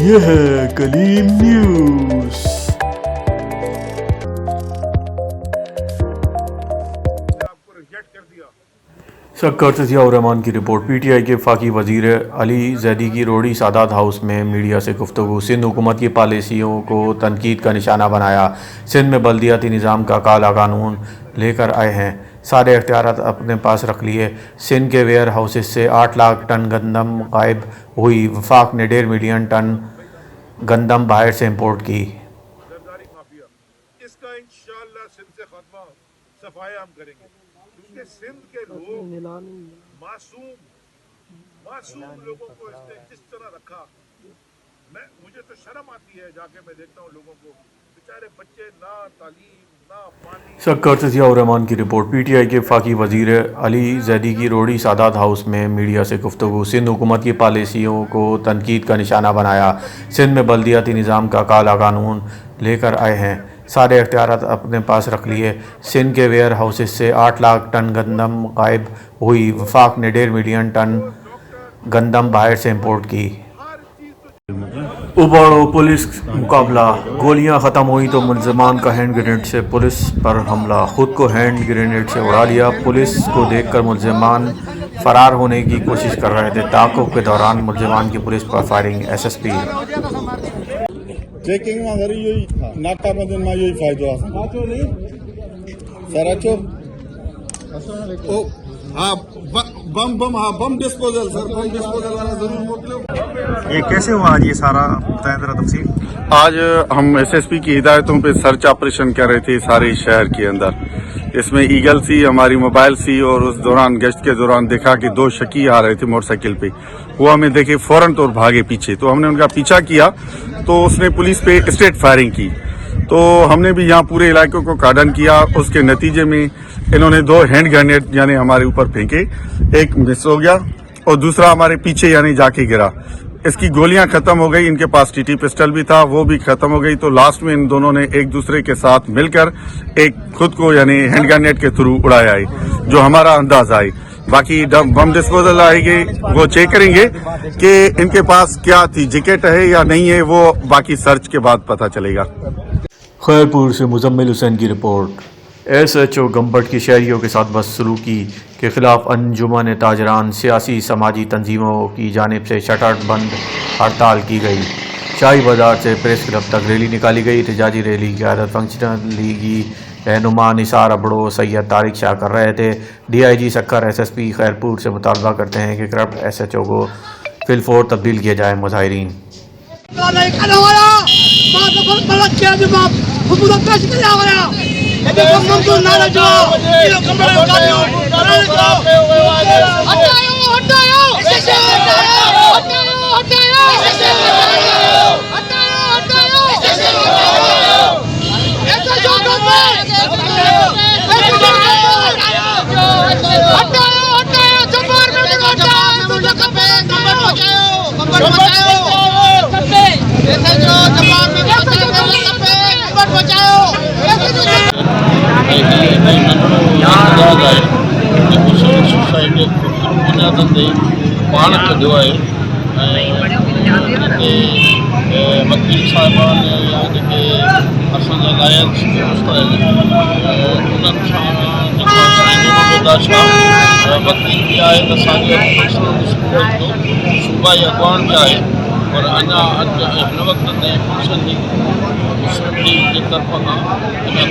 یہ ہے کلیم نیوز۔ سکر سے ضیاء الرحمان کی رپورٹ۔ پی ٹی آئی کے وفاقی وزیر علی زیدی کی روڑی سادات ہاؤس میں میڈیا سے گفتگو۔ سندھ حکومت کی پالیسیوں کو تنقید کا نشانہ بنایا۔ سندھ میں بلدیاتی نظام کا کالا قانون لے کر آئے ہیں، سارے اختیارات اپنے پاس رکھ لیے۔ سندھ کے ویئر ہاؤسز سے 8 لاکھ ٹن گندم غائب ہوئی۔ وفاق نے 1.5 ملین ٹن گندم باہر سے امپورٹ کی۔ اس کا انشاءاللہ سندھ سے خاتمہ صفائی ہم کریں گے، کیونکہ سندھ کے لوگ معصوم لوگوں کو اس نے جس طرح رکھا، مجھے تو شرم آتی ہے جا کے میں دیکھتا ہوں لوگوں کو، بیچارے بچے نہ تعلیم نہ پانی۔ سکر سے ضیاء الرحمان کی رپورٹ۔ پی ٹی آئی کے وفاقی وزیر علی زیدی کی روڑی سادات ہاؤس میں میڈیا سے گفتگو۔ سندھ حکومت کی پالیسیوں کو تنقید کا نشانہ بنایا۔ سندھ میں بلدیاتی نظام کا کالا قانون لے کر آئے ہیں، سارے اختیارات اپنے پاس رکھ لیے۔ سندھ کے ویئر ہاؤسز سے 8 لاکھ ٹن گندم غائب ہوئی۔ وفاق نے 1.5 ملین ٹن گندم باہر سے امپورٹ کی۔ اباڑو پولیس مقابلہ، گولیاں ختم ہوئیں تو ملزمان کا ہینڈ گرینیڈ سے پولیس پر حملہ، خود کو ہینڈ گرینیڈ سے اڑا لیا۔ پولیس کو دیکھ کر ملزمان فرار ہونے کی کوشش کر رہے تھے، تعاقب کے دوران ملزمان کی پولیس پر firing. S S P checking میں اگر یہ ناکہ بندن میں یہ فائدہ ہے سر اچھو ہاں بم ڈسپوزل سر بم ڈسپوزل والا ضرور موکلو۔ یہ کیسے ہوا آج یہ سارا بتائیں ذرا تفصیل۔ آج ہم ایس ایس پی کی ہدایتوں پہ سرچ آپریشن کر رہے تھے سارے شہر کے اندر، اس میں ایگل سی، ہماری موبائل سی، اور اس دوران گشت کے دوران دیکھا کہ 2 شکی آ رہے تھے موٹر سائیکل پہ، وہ ہمیں دیکھے فوراً طور بھاگے پیچھے، تو ہم نے ان کا پیچھا کیا تو اس نے پولیس پہ اسٹریٹ فائرنگ کی، تو ہم نے بھی یہاں پورے علاقے کو کارڈن کیا۔ اس کے نتیجے میں انہوں نے 2 ہینڈ گرینیڈ یعنی ہمارے اوپر پھینکے، ایک مس ہو گیا اور دوسرا ہمارے پیچھے یعنی جا کے گرا۔ اس کی گولیاں ختم ہو گئی، ان کے پاس ٹی ٹی پسٹل بھی تھا، وہ بھی ختم ہو گئی، تو لاسٹ میں ان دونوں نے ایک دوسرے کے ساتھ مل کر ایک خود کو یعنی ہینڈ گرینیڈ کے تھرو اڑایا ہے، جو ہمارا انداز آئے۔ باقی بم ڈسپوزل آئے گی، وہ چیک کریں گے کہ ان کے پاس کیا تھی، جیکٹ ہے یا نہیں ہے، وہ باقی سرچ کے بعد پتہ چلے گا۔ خیرپور سے مزمل حسین کی report. S H O Gambat کی شہریوں کے ساتھ بدسلوکی کے خلاف انجمن تاجران سیاسی سماجی تنظیموں کی جانب سے شٹر بند ہڑتال کی گئی۔ شاہی بازار سے پریس کلب تک ریلی نکالی گئی۔ احتجاجی ریلی کی قیادت فنکشنل لیگی رہنما نثار ابڑو سید طارق شاہ کر رہے تھے۔ D I G Sukkur S S P Khairpur سے مطالبہ کرتے ہیں کہ کرپٹ ایس ایچ او کو فی الفور تبدیل کیا جائے۔ مظاہرین سوسائٹی بنیادن تھی پان کھو ہے، وکیل صاحبان یا اصل لائنس دوست وکیل بھی ہے تو صوبائی اخبار بھی ہے، اور ان وقت پولیسن کی طرف کا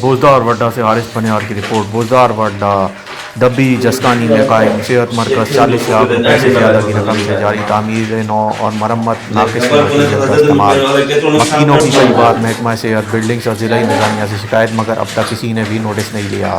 بوزدار وڈا سے حارث بنیار کی رپورٹ۔ بوزدار وڈا ڈبی جسکانی میں قائم صحت مرکز 40 لاکھ روپے سے زیادہ کی رقم سے جاری تعمیر نو اور مرمت ناقص مٹیریل کا استعمال۔ مکینوں کی کئی بار محکمہ صحت، بلڈنگز اور ضلعی انتظامیہ سے شکایت، مگر اب تک کسی نے بھی نوٹس نہیں لیا۔